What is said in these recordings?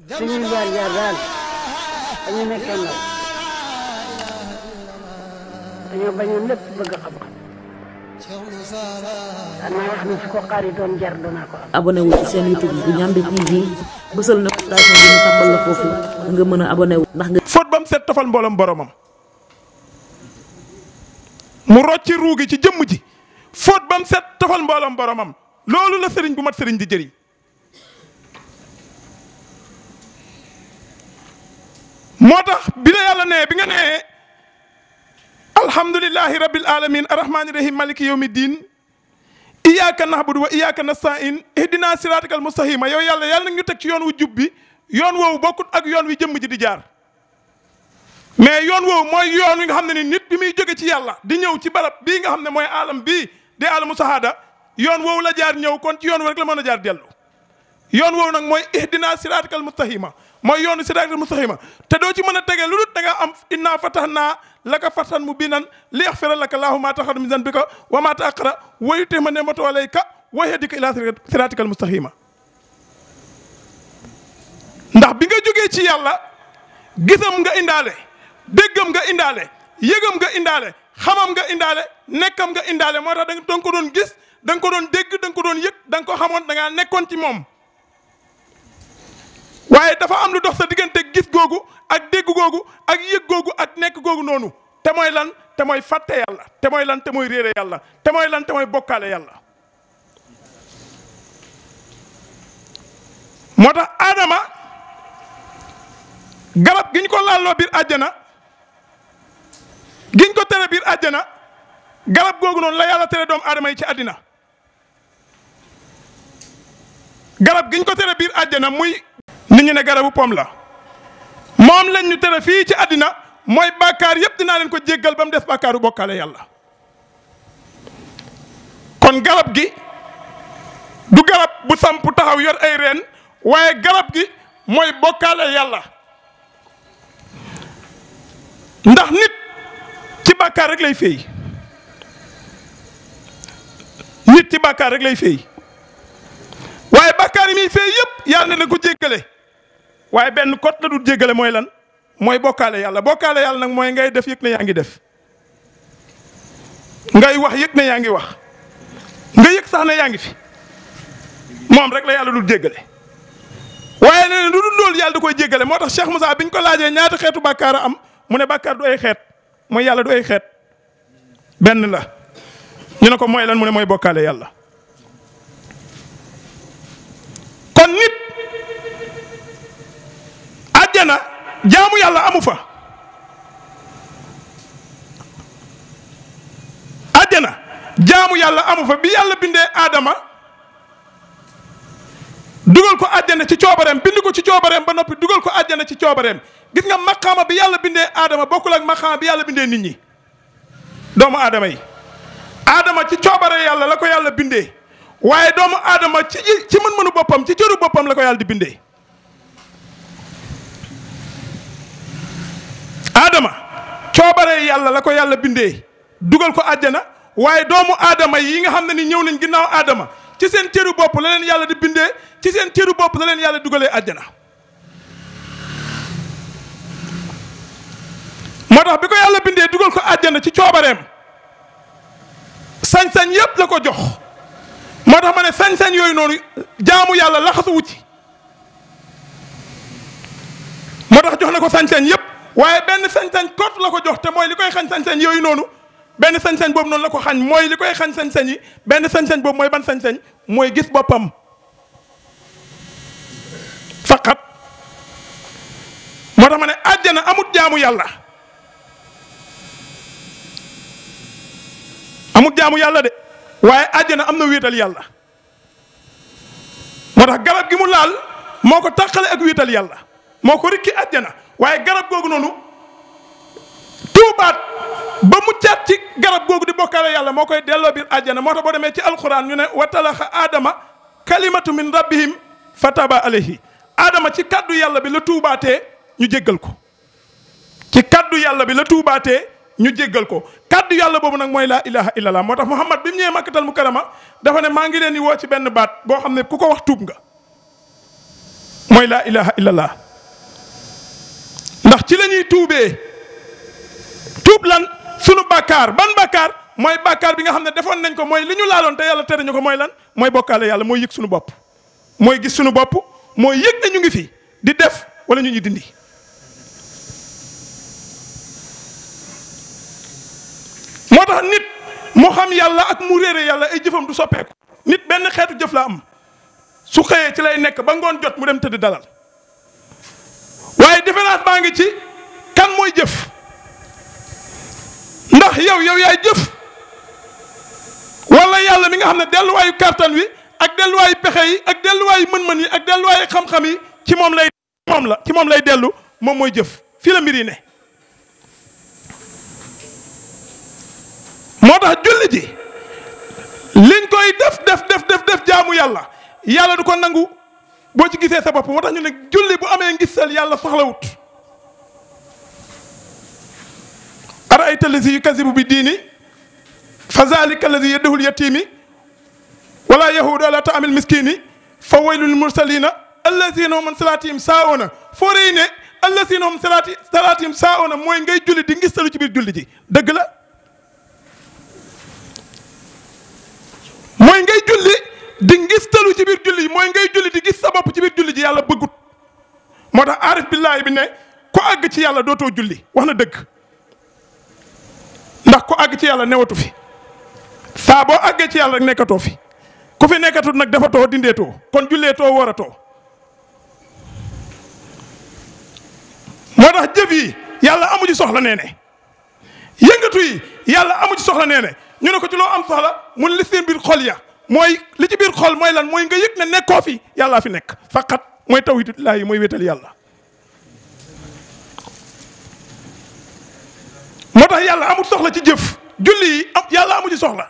suñuy jaar-jaar daal dañu nekkee ndaw dañoo bañoon lépp bëgg xam-xam danaa wax ne su ko xaar yi doon jar doonaa ko am. abonné wu ci seen YouTube bu Ndiamé TV bësal na station bi ñu tàmbal la foofu nga mën a abonné wu ndax nga. fóot ba mu set tofal mbooloom boromam mu rocci ruugi ci jëmm ji fóot ba mu set tofal mbooloom boromam loolu la sëriñ bu mat sëriñ di jëriñ. moo tax bi la yàlla nee bi nga nee alhamdulillahi rabbil alamin arrahmani rahim maliki yawmi diin iyyaka na'budu wa iyyaka nasta'in ihdina siratakal mustaqima yow yàlla nag ñu teg ci yoon wu jub bi yoon woowu bokkut ak yoon wi jëmm ji di jaar mais yoon woowu mooy yoon wi nga xam ne ni nit bi muy jóge ci yàlla di ñëw ci barab bii nga xam ne mooy alam bii di alamu sahada yoon woowu la jaar ñëw kon ci yoon woowu rek la mën a jaar dellu yoon woowu nag mooy ihdina siratakal mustaqima mooy yoonu siraatal mustaqima te doo ci mën a tege lu dul da nga am inna fatahna laka fatan mubinan li yaxfira laka laahu ma taqaddama min zanbika wa ma ta'akhkhara wa yutimma ni'matahu alayka wa yahdika ila siraatikal mustaqima ndax bi nga jógee ci yàlla gisam nga indaale déggam nga indaale yëgam nga indaale xamam nga indaale nekkam nga indaale moo tax da nga ko doon gis da nga ko doon dégg da nga ko doon yëg da nga ko xamoon da ngaa nekkoon ci moom waaye dafa am lu dox sa diggante gis googu ak dégg googu ak yëg googu ak nekk googu noonu te mooy lan te mooy fàtte yàlla te mooy lan te mooy réere yàlla te mooy lan te mooy bokkaale yàlla moo tax Adama garab giñ ko laalloo biir àjjana giñ ko tere biir àjjana garab googu noonu la yàlla tere doomu aadama yi ci àddina garab giñ ko tere biir àjjana muy nit ñi ne garabu pom la moom lañ ñu tere fii ci àddina mooy bàkkaar yëpp dinaa leen ko jéggal ba mu des bàkkaaru bokkaale yàlla kon garab gi du garab bu samp taxaw yor ay reen waaye garab gi mooy bokkaale yàlla ndax nit ci bàkkaar rek lay féey nit ci bàkkaar rek lay féey waaye bàkkaar yi muy féey yëpp yàlla ne na ko jéggale waaye benn kot la du jéggale mooy lan mooy bokkaale yàlla nag mooy ngay def yëg ne yaa ngi def ngay wax yëg ne yaa ngi wax nga yëg sax ne yaa ngi fi moom rek la yàlla dul jéggale waaye nee na lu dul loolu yàlla da koy jéggale moo tax Cheikh Moussa biñ ko laajee ñaata xeetu bàkkaar a am mu ne bàkkaar du ay xeet mooy yàlla du ay xeet benn la ñu ne ko mooy lan mu ne mooy bokkaale yàlla kon nit àjjana jaamu yàlla amu fa àjjana jaamu yàlla amu fa bi yàlla bindee Adama dugal ko àjjana ci coobareem bind ko ci coobareem ba noppi dugal ko àjjana ci coobareem gis nga maqaama bi yàlla bindee Adama bokkul ak maqaama bi yàlla bindee nit ñi doomu Adama yi Adama ci coobare yàlla la ko yàlla bindee waaye doomu Adama ci mën-mënu boppam ci cëru boppam la ko yàlla di bindee Adama coobare yàlla la ko yàlla bindee dugal ko àjjana waaye doomu Adama yi nga xam ne ni ñëw nañ ginnaaw Adama ci seen cëru bopp la leen yàlla di bindee ci seen cëru bopp la leen yàlla dugalee àjjana moo tax bi ko yàlla bindee dugal ko àjjana ci coobareem sañ-sañ yépp la ko jox moo tax ma ne sañ-sañ yooyu noonu jaamu yàlla laxasu wu ci moo tax jox na ko sañ-sañ yépp waaye benn sañ-sañ kot la ko jox te mooy li koy xañ sañ-sañ yooyu noonu benn sañ-sañ boobu noonu la ko xañ mooy li koy xañ sañ-sañ yi benn sañ-sañ boobu mooy ban sañ-sañ mooy gis boppam faqat moo tax ma ne àjjana amut jaamu yàlla amut jaamu yàlla de waaye àjjana am na wéetal yàlla moo tax garab gi mu laal moo ko tàqale ak wéetal yàlla moo ko rikki àjjana waaye garab googu noonu tuubaat ba mu caat ci garab googu di bokkaale yàlla moo koy delloo biir àjjana moo tax boo demee ci alquran ñu ne wa talaxa Adama kalimatu min rabbihim fataba alayhi Adama ci kaddu yàlla bi la tuubaatee ñu jéggal ko ci kaddu yàlla bi la tuubaatee ñu jéggal ko kaddu yàlla boobu nag mooy laa ilaha illallah moo tax Muhammad bi mu ñëwee Makkatal Mukarrama dafa ne maa ngi leen di woo ci benn baat boo xam ne ku ko wax tuub nga mooy laa ilaha illallah ndax ci la ñuy tuubee tuub lan sunu bàkkaar ban bàkkaar mooy bàkkaar bi nga xam ne defoon nañ ko mooy li ñu laaloon te yàlla tere ñu ko mooy lan mooy bokkaale yàlla mooy yëg sunu bopp mooy gis sunu bopp mooy yëg ne ñu ngi fi di def wala ñu ñuy dindi moo tax nit mu xam yàlla ak mu réere yàlla ay jëfam du soppeeku nit benn xeetu jëf la am su xëyee ci lay nekk ba ngoon jot mu dem tëdd dalal waaye différence baa ngi ci kan mooy jëf ndax yow yaay jëf wala yàlla mi nga xam ne delluwaayu kàttan wi ak delluwaayu pexe yi ak delluwaayu mën-mën yi ak delluwaayu xam-xam yi ci moom lay dellu moom mooy jëf fii la mbir yi ne moo tax julli ji liñ koy def jaamu yàlla du ko nangu boo ci gisee sa bopp moo tax ñu ne julli bu amee ngisal yàlla soxlawut araayta allazi yukazibu bi diini fa zalika allazi yad'ul yatimi wala yahudu ala ta'amil miskini fa waylul mursalina allazina hum an salatihim saa'una foo rëy ne allazina hum salatihim saa'una mooy ngay julli di ngisalu ci biir julli ji dëgg la mooy ngay julli di ngistalu ci biir julli mooy ngay julli di gis sa bopp ci biir julli ji yàlla bëggut moo tax aarif billaahi bi ne ku àgg ci yàlla dootoo julli wax na dëgg ndax ku àgg ci yàlla newatu fi saa boo àggee ci yàlla rek nekkatoo fi ku fi nekkatut nag defatoo dindeetoo kon julleetoo waratoo moo tax jëf yi yàlla amu ci soxla nee ne yëngatu yi yàlla amu ci soxla nee ne ñu ne ko ci loo am soxla mun li seen biir xol ya mooy li ci biir xol mooy lan mooy nga yëg ne nekkoo fi yàllaa fi nekk faqat mooy tawhidullaahi mooy wéetal yàlla moo tax yàlla amul soxla ci jëf julli yi yàlla amu ci soxla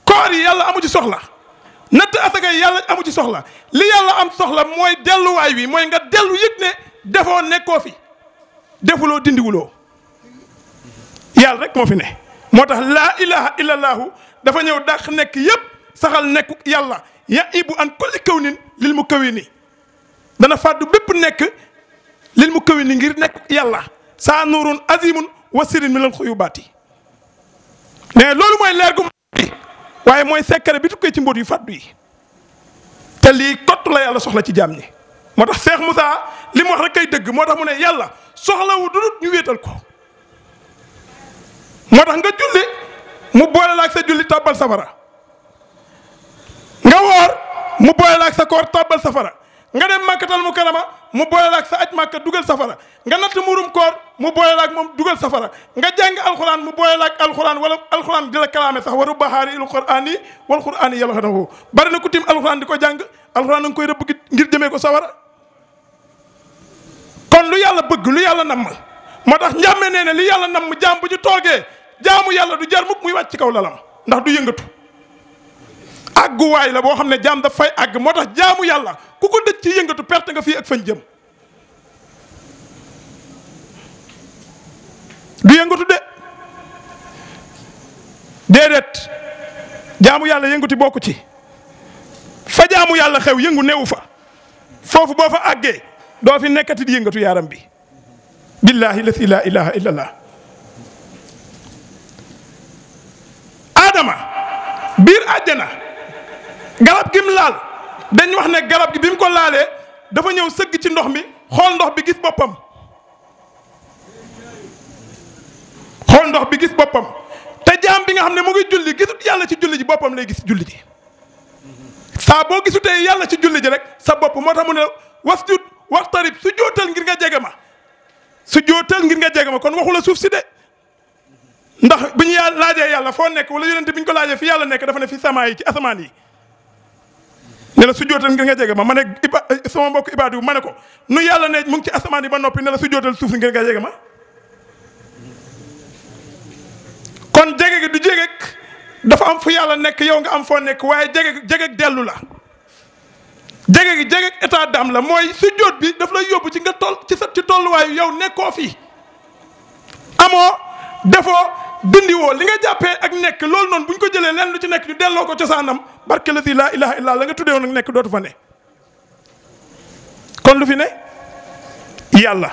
koor yi yàlla amu ci soxla natt asaka yi yàlla amu ci soxla li yàlla am soxla mooy delluwaay wi mooy nga dellu yëg ne defoo nekkoo fi defuloo dindiwuloo yàlla rek moo fi ne moo tax laa ilaha illallahu dafa ñëw dàq nekk yépp saxal nekk yàlla ya ibu an kulli kawnin lil mu kawi ni dana fàddu bépp nekk lil mu kawi ni ngir nekk yàlla saa nuurun azimun wa sirin mi lan xuyubaati mais loolu mooy leer gu bi waaye mooy secret bi tukkee ci mbóot yu fàddu yi te lii kott la yàlla soxla ci jaam ñi moo tax Cheikh Moussa li mu wax rek kay dëgg moo tax mu ne yàlla soxlawu dudut ñu wéetal ko moo tax nga julli mu boole la ak sa julli tàbbal safara nga woor mu boole la ak sa koor tàbbal safara nga dem màkkatal mu karama mu boole la ak sa aj màkka dugal safara nga natt murum koor mu boole la ak moom dugal safara nga jàng alxuraan mu boole la ak alxuraan wala alxuraan di la kalaame sax waru baxaari il qur'aani wal qur'aani yàlla xanahu bari na ku tim alxuraan di ko jàng alxuraan da nga koy rëbb ngir jëmee ko sawara kon lu yàlla bëgg lu yàlla namm moo tax njàmme nee ne li yàlla namm jaam bu ñu toogee jaamu yàlla du jar mukk muy wàcc ci kaw lalam ndax du yëngatu àgguwaay la boo xam ne jaam daf fay àgg moo tax jaamu yàlla ku ko dëj ci yëngatu perte nga fii ak fañ jëm du yëngatu de déedéet jaamu yàlla yëngatu bokku ci fa jaamu yàlla xew yëngu newu fa foofu boo fa àggee doo fi nekkati di yëngatu yaaram bi billahi la ilaha illallah adama biir àjjana garab gi mu laal dañ wax ne garab gi bi mu ko laalee dafa ñëw sëgg ci ndox mi xool ndox bi gis boppam te jaam bi nga xam ne mu ngi julli gisut yàlla ci julli ji boppam lay gis julli ji saa boo gisutee yàlla ci julli ji rek sa bopp moo tax mu ne wasjud waxtarib su jootal ngir nga jege ma kon waxu la suuf si de ndax bi ñu laajee yàlla foo nekk wala yonente bi ñu ko laajee fi yàlla nekk dafa ne fi samaa yi ci asamaan yi ne la su jootal ngir nga jege ma ne sama mbokk ibaadu yi ma ne ko nu yàlla ne mu ngi ci asamaan yi ba noppi ne la su jootal suuf si ngir nga jege ma kon jege gi du jege dafa am fu yàlla nekk yow nga am foo nekk waaye jege dellu la jege gi jege état d'âme la mooy su joot bi daf lay yóbbu ci nga ci tolluwaayu yow nekkoo fi amoo defoo dindiwoo li nga jàppee ak nekk loolu noonu bu ñu ko jëlee leen lu ci nekk ñu delloo ko cosaanam barke la si laa ilaha illa la nga tuddee woon ak nekk dootu fa ne kon lu fi ne yàlla.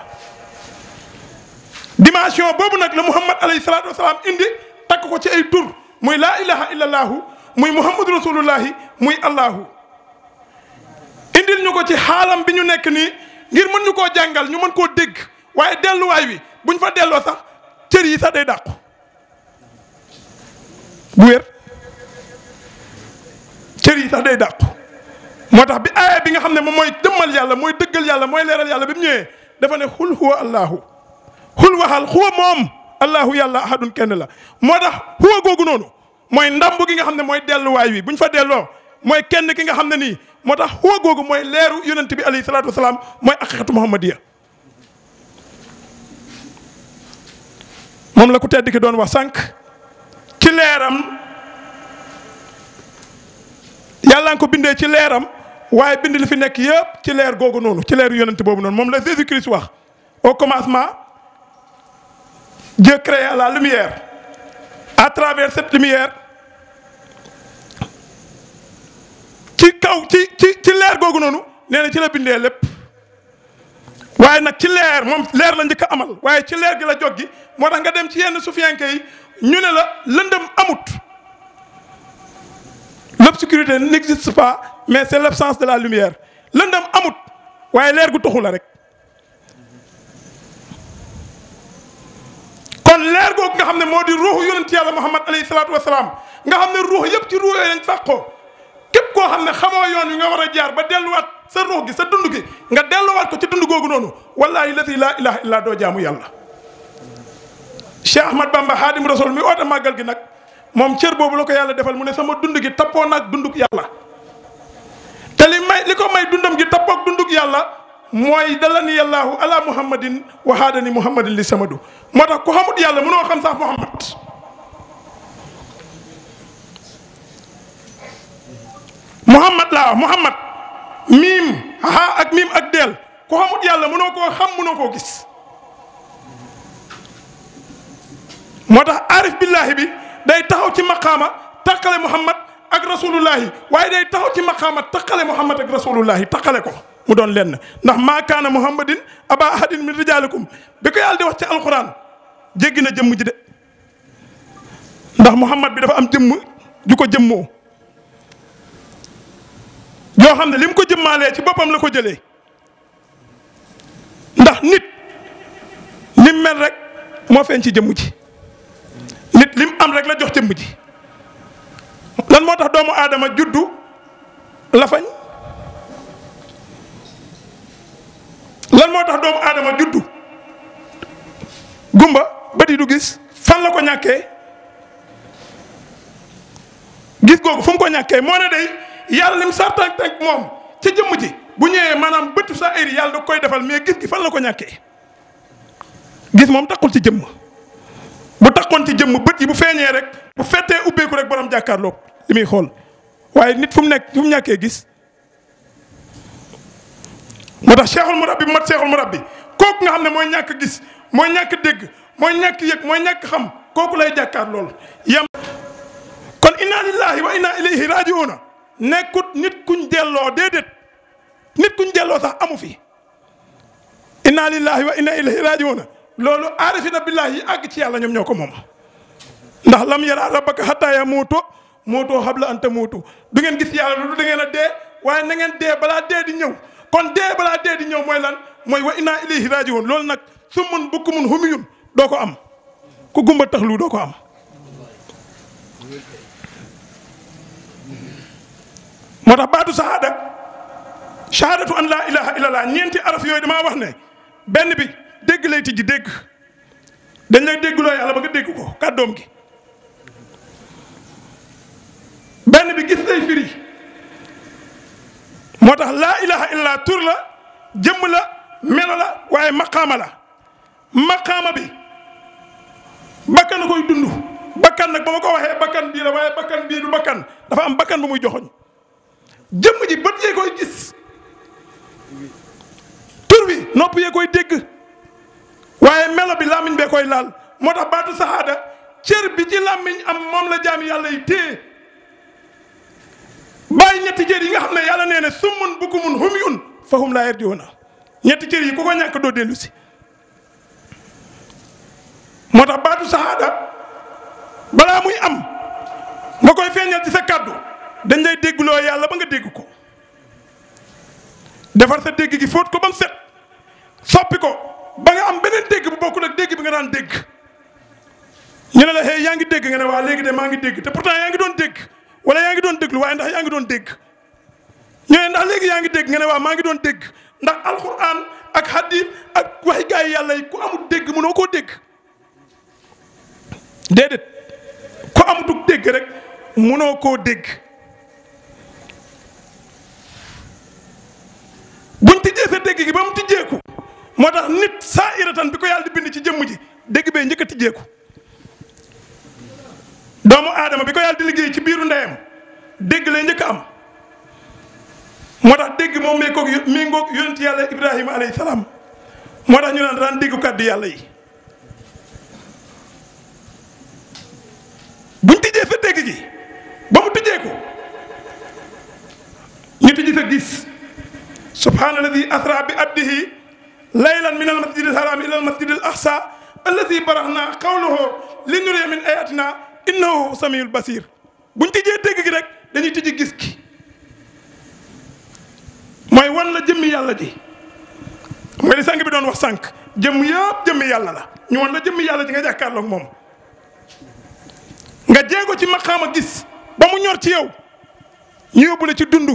dimension boobu nag la Muhammad alayhi salaatu wasalaam indi takk ko ci ay tur muy laa ilaha illallahu muy Muhammadu rasulullahi muy Allahu. indil ñu ko ci xaalam bi ñu nekk nii ngir mën ñu koo jàngal ñu mën koo dégg waaye delluwaay wi buñ fa delloo sax cër yi sax day dàqu bu wér cër yi sax day dàqu. moo tax bi aaya bi nga xam ne moom mooy dëmmal yàlla mooy dëggal yàlla mooy leeral yàlla bi mu ñëwee dafa ne xul huwa allahu xul waxal xuwa moom allahu yàlla ahadun kenn la. moo tax xuwa googu noonu mooy ndamb gi nga xam ne mooy delluwaay wi buñ fa delloo mooy kenn ki nga xam ne nii moo tax xuwa googu mooy leeru yonent bi alayhi salaatu wasalaam mooy aqiqatu muhammadiya. moom la ku tedd ki doon wax sànq ci leeram yàlla nga ko bindee ci leeram waaye bind li fi nekk yëpp ci leer googu noonu ci leeru yonent boobu noonu moom la Jésus Christ wax au commencement Dieu créa la lumière à travers cette lumière ci kaw ci leer googu noonu nee na ci la bindee lépp waaye nag ci leer moom leer la njëkk a amal waaye ci leer gi la joggi moo tax nga dem ci yenn sufiyanke yi ñu ne la lëndëm amut. L'obscurité n'existe pas mais c'est l'absence de la lumière lëndëm amut waaye leer gu toxu la rek. kon leer googu nga xam ne moo di ruuxu yonent yàlla Muhammad alayhi salaatu wa salaam nga xam ne ruux yëpp ci ruux yooyu lañ fàqoo képp koo xam ne xamoo yoon wi nga war a jaar ba delluwaat sa ruux gi sa dund gi nga delluwaat ko ci dund googu noonu wallaahi lati laa ilaha illa doo jaamu yàlla. Cheikh Ahmad Bamba Xaadim Rasul mi oote màggal gi nag moom cër boobu la ko yàlla defal mu ne sama dund gi tappoo naag dunduk yàlla te li ko may dundam gi tappoog dunduk yàlla mooy dalani yàllaahu ala muhammadin wa haadani muhammadin li samadu. moo tax ku xamut yàlla mënoo xam sax muhammad. muhammad laa muhammad miim ha ak miim ak deel ku xamut yàlla mënoo koo xam mënoo koo gis. moo tax aarif billahi bi day taxaw ci maqaama taqale muhammad ak rasulullahi waaye day taxaw ci maqaama taqale muhammad ak rasulullahi taqale ko mu doon lenn ndax maa kaana muhammadin aba ahadin min rijaalikum bi ko yàlla di wax ci alquran jéggi na jëmm ji de ndax muhammad bi dafa am jëmm ju ko jëmmoo yoo xam ne li mu ko jëmmaalee ci boppam la ko jëlee ndax nit lim mel rek moo feeñ ci jëmm ji nit lim am rek la jox jëmm ji lan moo tax doomu aadama juddu lafañ lan moo tax doomu aadama juddu gumba bët yi du gis fan la ko ñàkkee gis googu fu mu ko ñàkkee moo ne day yàlla lim sartank teg moom ca jëmm ji bu ñëwee maanaam bëtu sa iri yàlla da koy defal mais gis gi fan la ko ñàkkee gis moom taxul ci jëmm bu taxoon ci jëmm bët yi bu feeñee rek bu fettee ubbeeku rek borom jàkkaarloog li muy xool waaye nit fu mu nekk fu mu ñàkkee gis. moo tax cheikhul murabbi bu mat cheikhul murabbi kooku nga xam ne mooy ñàkk gis mooy ñàkk dégg mooy ñàkk yëg mooy ñàkk xam kooku lay jàkkaar lool yam kon inna lillahi wa inna ilayhi rajiuna nekkut nit kuñ delloo déedéet nit kuñ delloo sax amu fi inna lillahi wa inna ilayhi rajiuna loolu aarifina billahi yi àgg ci yàlla ñoom ñoo ko moom ndax lam yara rabbaka hatta yamuutu muutoo habla anta muutu du ngeen gis yàlla lu da ngeen a dee waaye na ngeen dee balaa dee di ñëw kon dee balaa dee di ñëw mooy lan mooy wa inna ilayhi rajiun loolu nag summun bukkumun humiyun doo ko am ku gumba taxlu doo ko am moo tax baatu shahadatu an laa ilaha illallah ñeenti araf yooyu damaa wax ne benn bi dégg lay tijji dégg dañ lay déggloo yàlla ba nga dégg ko kàddoom gi benn bi gis lay firi moo tax laa ilaha illallah tur la jëmm la melo la waaye maqaama la maqaama bi bakkan na koy dund bakkan nag ba ma ko waxee bakkan bii la waaye bakkan bii du bakkan dafa am bakkan bu muy joxoñ jëmm ji bët yee koy gis tur bi nopp yee koy dégg waaye melo bi làmmiñ bee koy laal moo tax baatu saxaada cër bi ci làmmiñ am moom la jaami yàlla yi téye bàyyi ñetti cër yi nga xam ne yàlla nee ne summun bukumun humyun fahum laa yarjiuna ñetti cër yi ku ko ñàkk doo dellu si moo tax baatu sahaada balaa muy am nga koy feeñal ci sa kàddu dañ lay déggloo yàlla ba nga dégg ko defar sa dégg gi fóot ko ba mu set soppi ko ba nga am beneen dégg bu bokkul ak dégg bi nga daan dégg ñu ne la hey yaa ngi dégg nga ne waa léegi de maa ngi dégg te pourtant yaa ngi doon dégg wala yaa ngi doon déglu waaye ndax yaa ngi doon dégg ñu ne ndax léegi yaa ngi dégg nga ne waa maa ngi doon dégg ndax alquran ak hadith ak waxi gaa yi yàlla yi ku amul dégg mënoo koo dégg déedéet ku amutug dégg rek mënoo koo dégg buñ tijjee sa dégg gi ba mu tijjeeku moo tax nit saa iratan bi ko yàlla di bind ci jëmm ji dégg bee njëkk a tijjeeku doomu aadama bi ko yàlla di liggéey ci biiru ndeyam dégg lay njëkk a am moo tax dégg moom mi ngoog yonent yàlla Ibrahima alayhi salaam moo tax ñu naan daan déggu kàddu yàlla yi buñ tijjee sa dégg gi ba mu tijjeeku ñu tijji sa gis subhaana alladi asra bi abdihi laylan min almasjid alharam ila almasjid al aqsa alladi baraxna qawluhu li nuriya min ayatina innahu samiul basir buñ tijjee dégg gi rek dañuy tijji gis gi mooy wan la jëmmi yàlla ji mooy li sànq bi doon wax sànq jëmm yëpp jëmmi yàlla la ñu wan la jëmmi yàlla ji nga jàkkaarloog moom nga jéego ci maqaama gis ba mu ñor ci yow ñu yóbbu la ci dund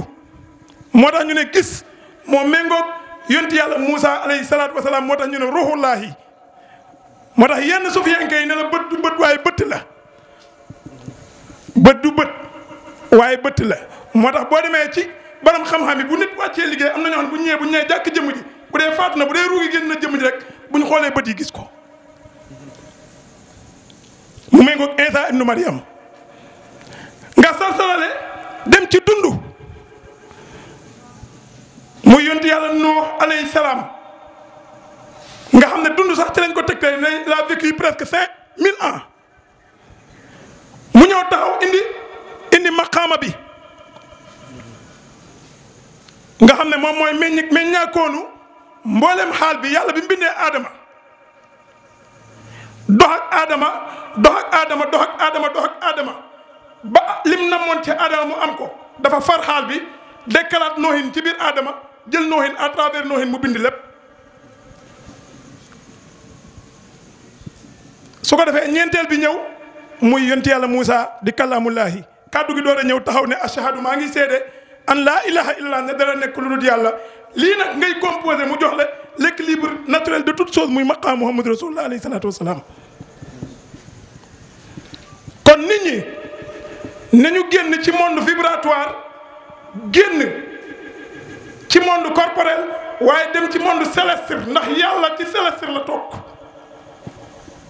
moo tax ñu ne gis moo méngoog yonti yàlla Moussa alayhi salaatu wa salaam moo tax ñu ne ruhullaahi moo tax yenn sufiyanke yi ne la bët du bët waaye bëtt la bët du bët waaye bëtt la moo tax boo demee ci borom xam-xam yi bu nit wàccee liggéey am na ñoo xam bu ñëwee bu ñu ñëwee jàkk jëmm ji bu dee faatu na bu dee ruugi génn na jëmm ji rek bu ñu xoolee bët yi gis ko mu méngoog Isa ibnu Maryam nga salsalale dem ci dund muy yonti yàlla Nuux alayhi salaam nga xam ne dund sax ci lañ ko tegtee ne la vécu presque 5000 ans mu ñëw taxaw indi maqaama bi nga xam ne moom mooy meññaakoonu mboolem xaal bi yàlla bi mu bindee Adama dox ak Adama ba lim namoon ci Adama mu am ko dafa far xaal bi dekkalaat noohin ci biir Adama jël noohin à travers noohin mu bind lépp su ko defee ñeenteel bi ñëw muy yonti yàlla Moussa di kàllaamullaahi kàddu gi door a ñëw taxaw ne ashhadu maa ngi seede an laa ilaha illallah ne dara nekk lu dul yàlla lii nag ngay composé mu jox la l'équilibre naturel de toute chose muy maqaam Muhammad rasulullah alayhi salaatu wasalaam kon nit ñi nañu génn ci monde vibratoire génn ci monde corporel waaye dem ci monde céleste ndax yàlla ci céleste la toog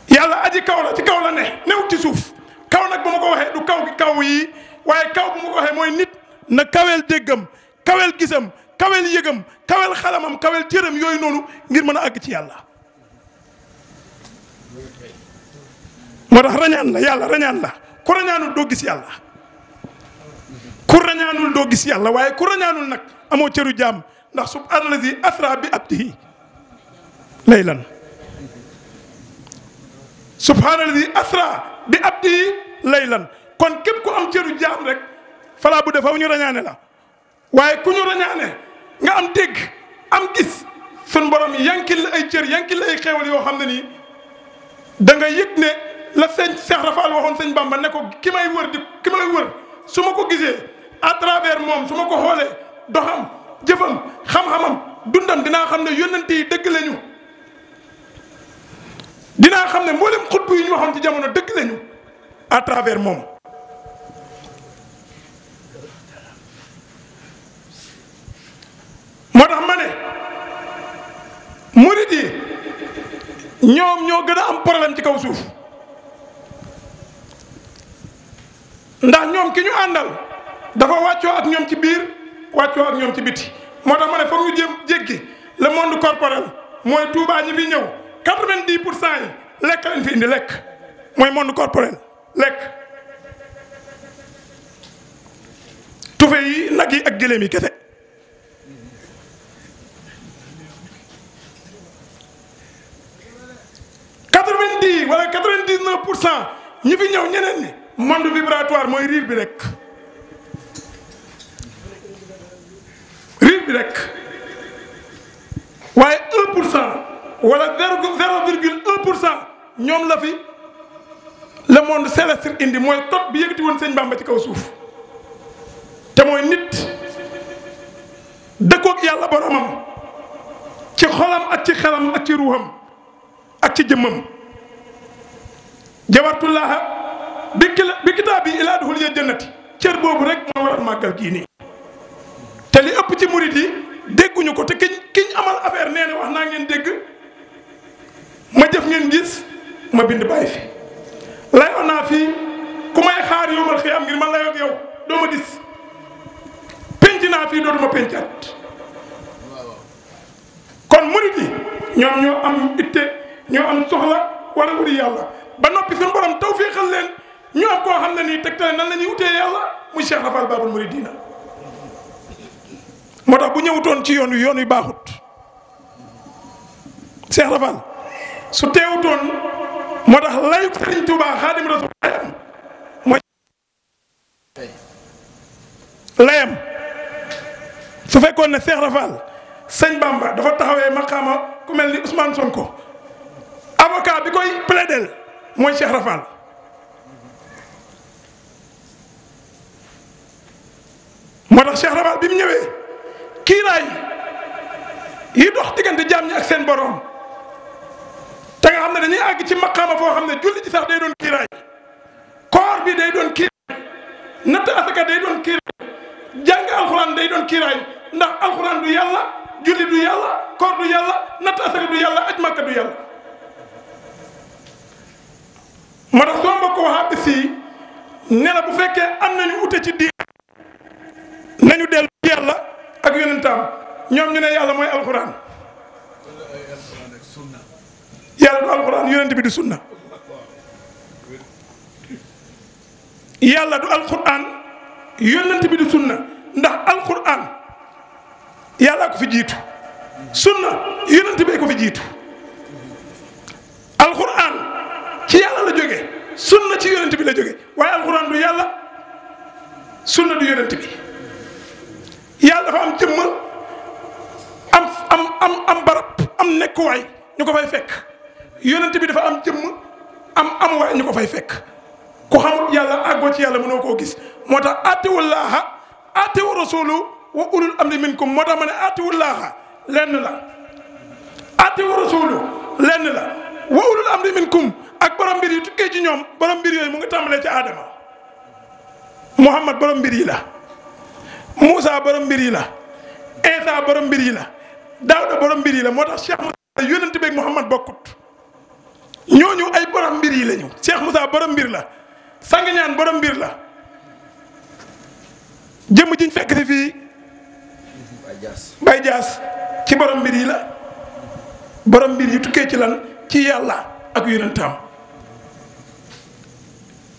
yàlla aji kaw la ci kaw la ne new ci suuf kaw nag bu ma ko waxee du kaw gi kaw yi waaye kaw bu ma ko waxee mooy nit na kawel déggam kawel gisam kawel yëgam kawel xalamam kawel cëram yooyu noonu ngir mën a àgg ci yàlla moo tax rañaan la yàlla rañaan la ku rañaanul doo gis yàlla ku rañaanul doo gis yàlla waaye ku rañaanul nag amoo cëru jaam ndax subhaanallazi asra bi abdihi laylan subhaanallazi asra bi abdihi laylan kon képp ku am cëru jaam rek falaa bu defaw ñu rañaane la waaye ku ñu rañaane nga am dégg am gis sun borom yankil la ay cër yankil la ay xéewal yoo xam ne nii da nga yëg ne la sëñ Cheikh Rafal waxoon sëñ Bamba ne ko ki may wër su ma ko gisee à travers moom su ma ko xoolee doxam jëfam xam-xamam dundam dinaa xam ne yónnent yi dëgg lañu dinaa xam ne mboolem xutbu yi ñu waxoon ci jamono dëgg lañu à travers moom moo tax ma ne murid yi ñoom ñoo gën a am problème ci kaw suuf ndax ñoom ki ñu àndal dafa wàccoo ak ñoom ci biir wàccoo ak ñoom ci biti moo tax ma ne foog ñu jéggi le monde corporel mooy Touba ñi fi ñëw 90% yi lekk lañ fi indi lekk mooy monde corporel lekk tufe yi nag yi ak gëléem yi kese wala 99% ñi fi ñëw ñeneen ñi monde vibratoire mooy riir bi rek. riir bi rek waaye 1% wala 0,1% ñoom la fi le monde céleste indi mooy tot bi yëkkati woon sëñ Bamba ci kaw suuf te mooy nit dëkkoog yàlla boromam ci xolam ak ci xelam ak ci ruuxam ak ci jëmmam jawartullaha bi kitaab bi ilaa duxul ya jannati cër boobu rek moo waral màggal gii nii te li ëpp ci murit yi dégguñu ko te kiñ amal affaire nee na wax naa ngeen dégg ma jëf ngeen gis ma bind bàyyi fi layoon naa fii ku may xaar yomal xiyaam ngir man layoog yow doo ma gis penc naa fii dootuma pencaat kon murit yi ñoom ñoo am itte ñoo am soxla war a wuri yàlla ba noppi suñu borom tawfiixal leen ñu am koo xam ne nii tegtale nan la ñuy utee yàlla muy Cheikh Rafal Babul Mouridina moo tax bu ñëwutoon ci yoon wi baaxut Cheikh Rafal su teewutoon moo tax layu Sëriñ Tuubaa Xaadim Rasuul layam mooy layam su fekkoon ne Cheikh Rafal sëñ Bamba dafa taxawee maqaama ku mel ni Ousmane Sonko avocat bi koy plaidel mooy Cheikh Rafal moo tax Cheikh Rafal bi mu ñëwee kiiraay yi dox diggante jaam ñi ak seen borom te nga xam ne dañuy àgg ci maqaama foo xam ne julli ci sax day doon kiiraay koor bi day doon kiiraay natt asaka day doon kiiraay jàng alxuraan day doon kiiraay ndax alxuraan du yàlla julli du yàlla koor du yàlla natt asaka du yàlla aj makka du yàlla moo tax soo mbokk waxaat bi si ne la bu fekkee am nañu ute ci diin nañu dellu yàlla ak yonentam ñoom ñu ne yàlla mooy alxuraan yàlla du alxuraan yonent bi du sunna yàlla du alxuraan yonent bi du sunna ndax alxuraan yàlla ko fi jiitu sunna yonent bee ko fi jiitu alxuraan ci yàlla la jóge sunna ci yonent bi la jóge waaye alxuraan du yàlla sunna du yonent bi yàlla dafa am jëmm am barab am nekkuwaay ñu ko fay fekk yonent bi dafa am jëmm am waay ñu ko fay fekk ku xamul yàlla àggoo ci yàlla mënoo koo gis moo tax atiwullaaha atiwu rasulu wa ulul amri minkum moo tax ma ne atiwullaaha lenn la atiwu rasulu lenn la wa ulul amri minkum ak borom mbir yi tukkee ci ñoom borom mbir yooyu mu ngi tàmbalee ci Adama Muhammad borom mbir yi la Moussa borom mbir yi la Isa borom mbir yi la Daawda borom mbir yi la moo tax Cheikh Moussa yónnent beeg Muhammad bokkut ñooñu ay borom mbir yi lañu Cheikh Moussa borom mbir la Sangiñaan borom mbir la jëmm jiñ fekk si fii Baye Dias ci borom mbir yi la borom mbir yi tukkee ci lan ci yàlla ak yonentam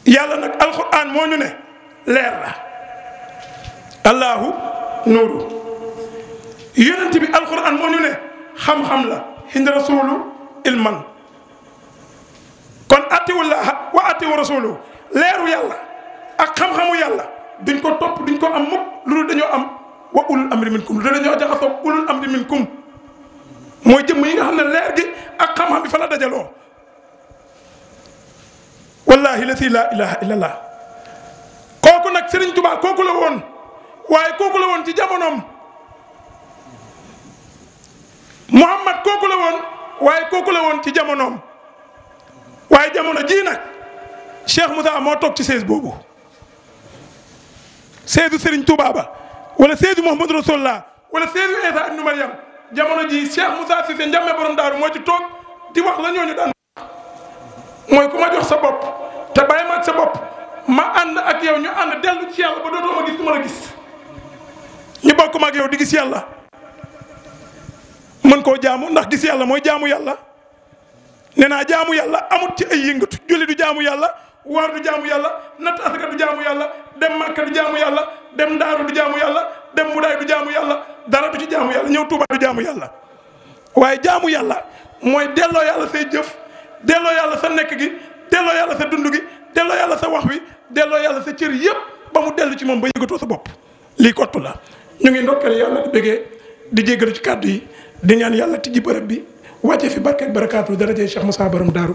yàlla nag alxuraan moo ñu ne leer la allahu nuuru yonent bi alxuraan moo ñu ne xam-xam la hind rasulu ilman kon atiwullaha wa atiwu rasulu leeru yàlla ak xam-xamu yàlla duñ ko topp duñ ko am mukk lu dul dañoo am wa ulul amri minkum lu dul dañoo jaxasoo ulul amri minkum mooy jëmm yi nga xam ne leer gi ak xam-xam bi fa la dajaloo wallahi la si laa ilaha illallah kooku nag Serigne Touba kooku la woon waaye kooku la woon ci jamonoom Muhammad kooku la woon waaye kooku la woon ci jamonoom waaye jamono jii nag Cheikh Moussa moo toog ci sees boobu seesu Serigne Touba ba wala seesu Mouhamadou Rasulullah wala seesu Isa ibnu Maryam jamono jii Cheikh Moussa Cissé Ndiamé borom daaru moo ci toog di wax la ñooñu daan mooy ku ma jox sa bopp te bàyyi ma ak sa bopp ma ànd ak yow ñu ànd dellu ci yàlla ba dootoo ma gis du ma la gis ñu bokk ma ak yow di gis yàlla mën koo jaamu ndax gis yàlla mooy jaamu yàlla nee naa jaamu yàlla amut ci ay yëngatu julli du jaamu yàlla woor du jaamu yàlla natt asaka du jaamu yàlla dem Makka du jaamu yàlla dem Daaru du jaamu yàlla dem Mudaay du jaamu yàlla dara du ci jaamu yàlla ñëw Tuuba du jaamu yàlla waaye jaamu yàlla mooy delloo yàlla say jëf delloo yàlla sa nekk gi delloo yàlla sa dund gi delloo yàlla sa wax wi delloo yàlla sa cër yëpp ba mu dellu ci moom ba yëgatoo sa bopp lii kottu la ñu ngi ndokkeel yàlla di bëggee di jéggalu ci kàddu yi di ñaan yàlla tijji bërëb bi wàcce fi barke ak barakaatu daraje Cheikh Moussa Borom Daaru